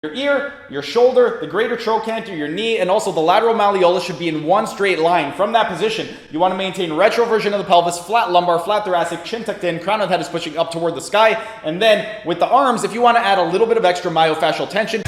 Your ear, your shoulder, the greater trochanter, your knee, and also the lateral malleolus should be in one straight line. From that position, you want to maintain retroversion of the pelvis, flat lumbar, flat thoracic, chin tucked in, crown of the head is pushing up toward the sky. And then with the arms, if you want to add a little bit of extra myofascial tension,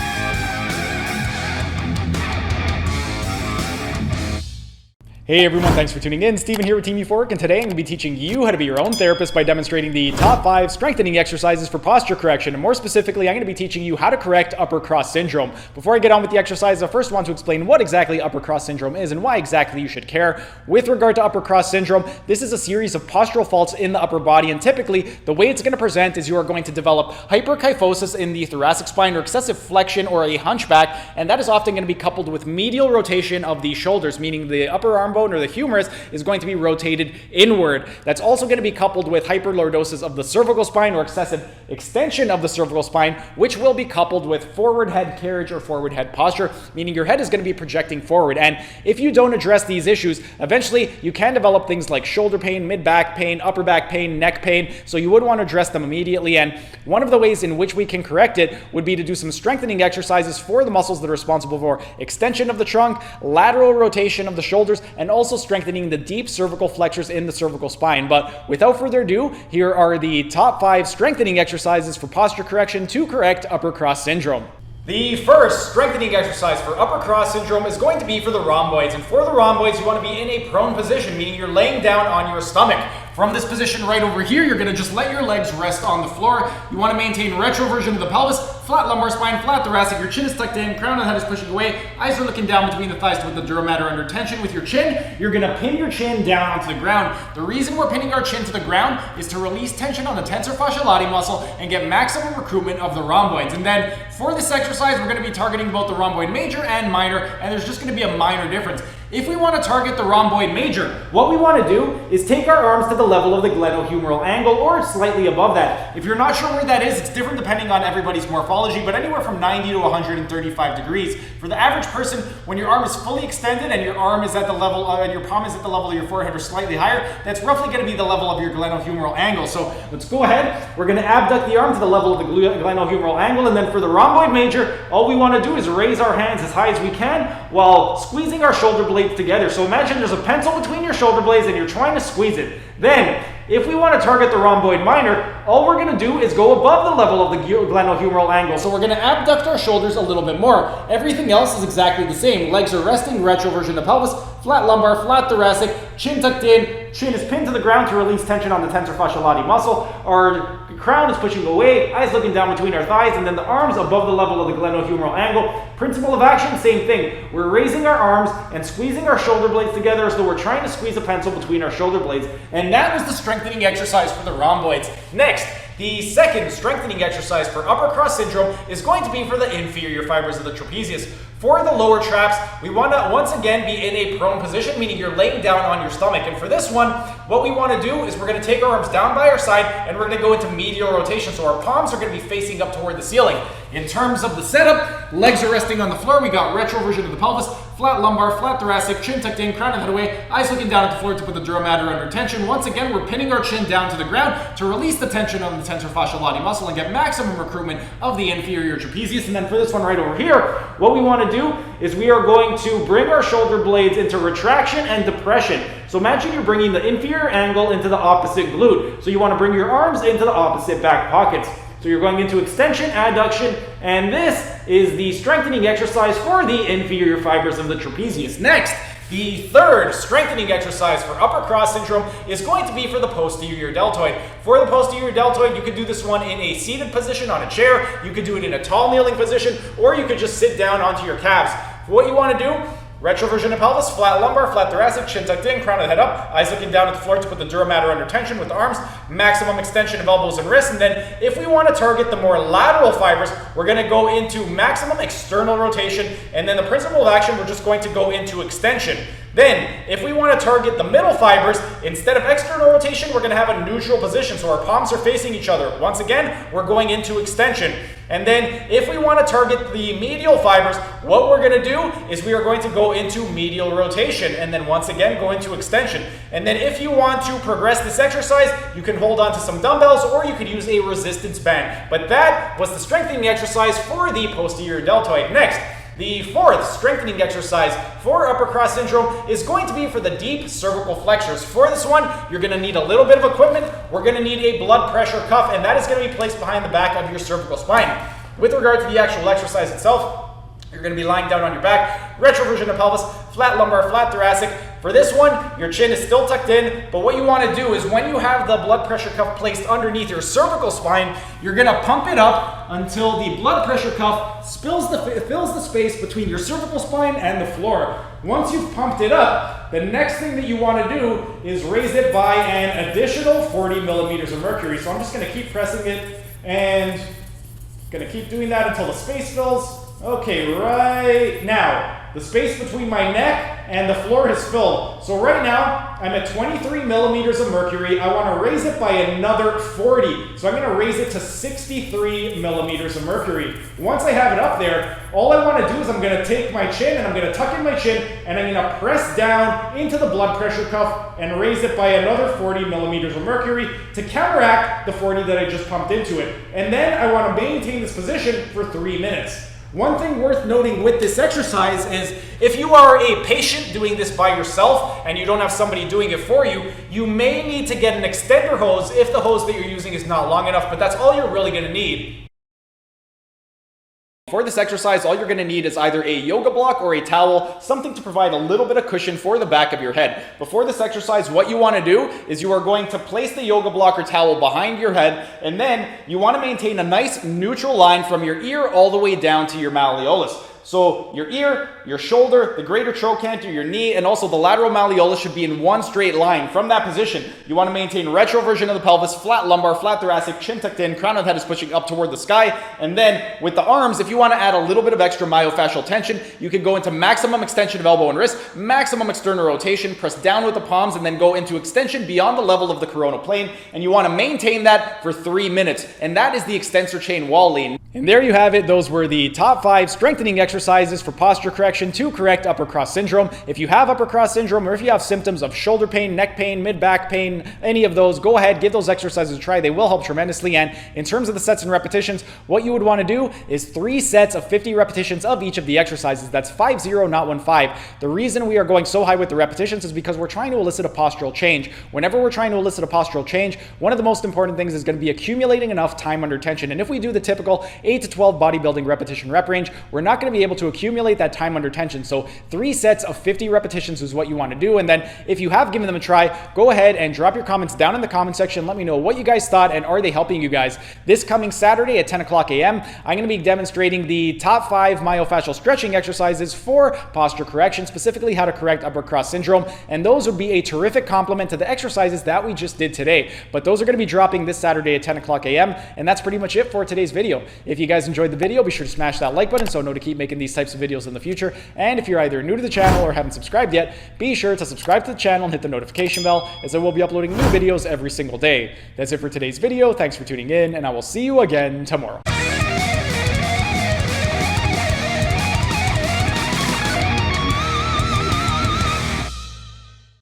hey everyone, thanks for tuning in. Steven here with Team Euphoric, and today I'm going to be teaching you how to be your own therapist by demonstrating the top 5 strengthening exercises for posture correction. And more specifically, I'm going to be teaching you how to correct upper cross syndrome. Before I get on with the exercise, I first want to explain what exactly upper cross syndrome is and why exactly you should care. With regard to upper cross syndrome, this is a series of postural faults in the upper body, and typically the way it's going to present is you are going to develop hyperkyphosis in the thoracic spine or excessive flexion or a hunchback, and that is often going to be coupled with medial rotation of the shoulders, meaning the upper arm bone or the humerus is going to be rotated inward. That's also going to be coupled with hyperlordosis of the cervical spine or excessive extension of the cervical spine, which will be coupled with forward head carriage or forward head posture, meaning your head is going to be projecting forward. And if you don't address these issues, eventually you can develop things like shoulder pain, mid-back pain, upper back pain, neck pain, so you would want to address them immediately. And one of the ways in which we can correct it would be to do some strengthening exercises for the muscles that are responsible for extension of the trunk, lateral rotation of the shoulders, and also strengthening the deep cervical flexors in the cervical spine. But without further ado, here are the top 5 strengthening exercises for posture correction to correct upper cross syndrome. The first strengthening exercise for upper cross syndrome is going to be for the rhomboids. And for the rhomboids, you want to be in a prone position, meaning you're laying down on your stomach. From this position right over here, you're going to just let your legs rest on the floor. You want to maintain retroversion of the pelvis, flat lumbar spine, flat thoracic, your chin is tucked in, crown of the head is pushing away, eyes are looking down between the thighs to put the dura mater under tension. With your chin, you're going to pin your chin down onto the ground. The reason we're pinning our chin to the ground is to release tension on the tensor fasciae lati muscle and get maximum recruitment of the rhomboids. And then for this exercise, we're going to be targeting both the rhomboid major and minor, and there's just going to be a minor difference. If we want to target the rhomboid major, what we want to do is take our arms to the level of the glenohumeral angle or slightly above that. If you're not sure where that is, it's different depending on everybody's morphology, but anywhere from 90 to 135 degrees. For the average person, when your arm is fully extended and your arm is at the level, and your palm is at the level of your forehead or slightly higher, that's roughly going to be the level of your glenohumeral angle. So let's go ahead. We're going to abduct the arm to the level of the glenohumeral angle, and then for the rhomboid major, all we want to do is raise our hands as high as we can while squeezing our shoulder blades together. So imagine there's a pencil between your shoulder blades and you're trying to squeeze it. Then, if we want to target the rhomboid minor, all we're going to do is go above the level of the glenohumeral angle. So we're going to abduct our shoulders a little bit more. Everything else is exactly the same. Legs are resting, retroversion of the pelvis, flat lumbar, flat thoracic, chin tucked in, chin is pinned to the ground to release tension on the tensor fasciae lati muscle. Our crown is pushing away, eyes looking down between our thighs, and then the arms above the level of the glenohumeral angle. Principle of action, same thing. We're raising our arms and squeezing our shoulder blades together as though we're trying to squeeze a pencil between our shoulder blades. And that was the strengthening exercise for the rhomboids. Next, the second strengthening exercise for upper cross syndrome is going to be for the inferior fibers of the trapezius. For the lower traps, we want to once again be in a prone position, meaning you're laying down on your stomach. And for this one, what we want to do is we're going to take our arms down by our side and we're going to go into medial rotation. So our palms are going to be facing up toward the ceiling. In terms of the setup, legs are resting on the floor. We got retroversion of the pelvis, flat lumbar, flat thoracic, chin tucked in, crown of the head away, eyes looking down at the floor to put the dura mater under tension. Once again, we're pinning our chin down to the ground to release the tension on the tensor fasciae lati muscle and get maximum recruitment of the inferior trapezius. And then for this one right over here, what we want to do is we are going to bring our shoulder blades into retraction and depression. So imagine you're bringing the inferior angle into the opposite glute. So you want to bring your arms into the opposite back pockets. So you're going into extension, adduction, and this is the strengthening exercise for the inferior fibers of the trapezius. Next, the third strengthening exercise for upper cross syndrome is going to be for the posterior deltoid. For the posterior deltoid, you could do this one in a seated position on a chair, you could do it in a tall kneeling position, or you could just sit down onto your calves. What you want to do, retroversion of pelvis, flat lumbar, flat thoracic, chin tucked in, crown of the head up, eyes looking down at the floor to put the dura mater under tension with the arms, maximum extension of elbows and wrists. And then if we want to target the more lateral fibers, we're going to go into maximum external rotation. And then the principle of action, we're just going to go into extension. Then, if we want to target the middle fibers, instead of external rotation, we're going to have a neutral position. So our palms are facing each other. Once again, we're going into extension. And then if we want to target the medial fibers, what we're going to do is we are going to go into medial rotation and then once again go into extension. And then if you want to progress this exercise, you can hold on to some dumbbells or you could use a resistance band. But that was the strengthening exercise for the posterior deltoid. Next, the fourth strengthening exercise for upper cross syndrome is going to be for the deep cervical flexors. For this one, you're going to need a little bit of equipment. We're going to need a blood pressure cuff, and that is going to be placed behind the back of your cervical spine. With regard to the actual exercise itself, you're going to be lying down on your back, retroversion of pelvis, flat lumbar, flat thoracic. For this one, your chin is still tucked in, but what you want to do is when you have the blood pressure cuff placed underneath your cervical spine, you're going to pump it up until the blood pressure cuff fills the space between your cervical spine and the floor. Once you've pumped it up, the next thing that you want to do is raise it by an additional 40 millimeters of mercury. So I'm just going to keep pressing it and going to keep doing that until the space fills. Okay, right now, the space between my neck and the floor has filled. So right now, I'm at 23 millimeters of mercury. I want to raise it by another 40. So I'm going to raise it to 63 millimeters of mercury. Once I have it up there, all I want to do is I'm going to take my chin and I'm going to tuck in my chin and I'm going to press down into the blood pressure cuff and raise it by another 40 millimeters of mercury to counteract the 40 that I just pumped into it. And then I want to maintain this position for 3 minutes. One thing worth noting with this exercise is if you are a patient doing this by yourself and you don't have somebody doing it for you, you may need to get an extender hose if the hose that you're using is not long enough, but that's all you're really going to need. For this exercise, all you're going to need is either a yoga block or a towel, something to provide a little bit of cushion for the back of your head. Before this exercise, what you want to do is you are going to place the yoga block or towel behind your head, and then you want to maintain a nice neutral line from your ear all the way down to your malleolus. So your ear, your shoulder, the greater trochanter, your knee, and also the lateral malleolus should be in one straight line. From that position, you want to maintain retroversion of the pelvis, flat lumbar, flat thoracic, chin tucked in, crown of the head is pushing up toward the sky. And then with the arms, if you want to add a little bit of extra myofascial tension, you can go into maximum extension of elbow and wrist, maximum external rotation, press down with the palms, and then go into extension beyond the level of the coronal plane. And you want to maintain that for 3 minutes. And that is the extensor chain wall lean. And there you have it. Those were the top 5 strengthening exercises for posture correction to correct upper cross syndrome. If you have upper cross syndrome or if you have symptoms of shoulder pain, neck pain, mid-back pain, any of those, go ahead, give those exercises a try. They will help tremendously. And in terms of the sets and repetitions, what you would want to do is 3 sets of 50 repetitions of each of the exercises. That's 5-0, not 1-5. The reason we are going so high with the repetitions is because we're trying to elicit a postural change. Whenever we're trying to elicit a postural change, one of the most important things is going to be accumulating enough time under tension. And if we do the typical 8 to 12 bodybuilding repetition rep range, we're not going to be able to accumulate that time under tension. So 3 sets of 50 repetitions is what you want to do. And then if you have given them a try, go ahead and drop your comments down in the comment section. Let me know what you guys thought and are they helping you guys. This coming Saturday at 10 o'clock a.m., I'm going to be demonstrating the top 5 myofascial stretching exercises for posture correction, specifically how to correct upper cross syndrome. And those would be a terrific complement to the exercises that we just did today. But those are going to be dropping this Saturday at 10 o'clock a.m. And that's pretty much it for today's video. If you guys enjoyed the video, be sure to smash that like button so I know to keep making these types of videos in the future. And if you're either new to the channel or haven't subscribed yet, be sure to subscribe to the channel and hit the notification bell, as I will be uploading new videos every single day. That's it for today's video. Thanks for tuning in, and I will see you again tomorrow.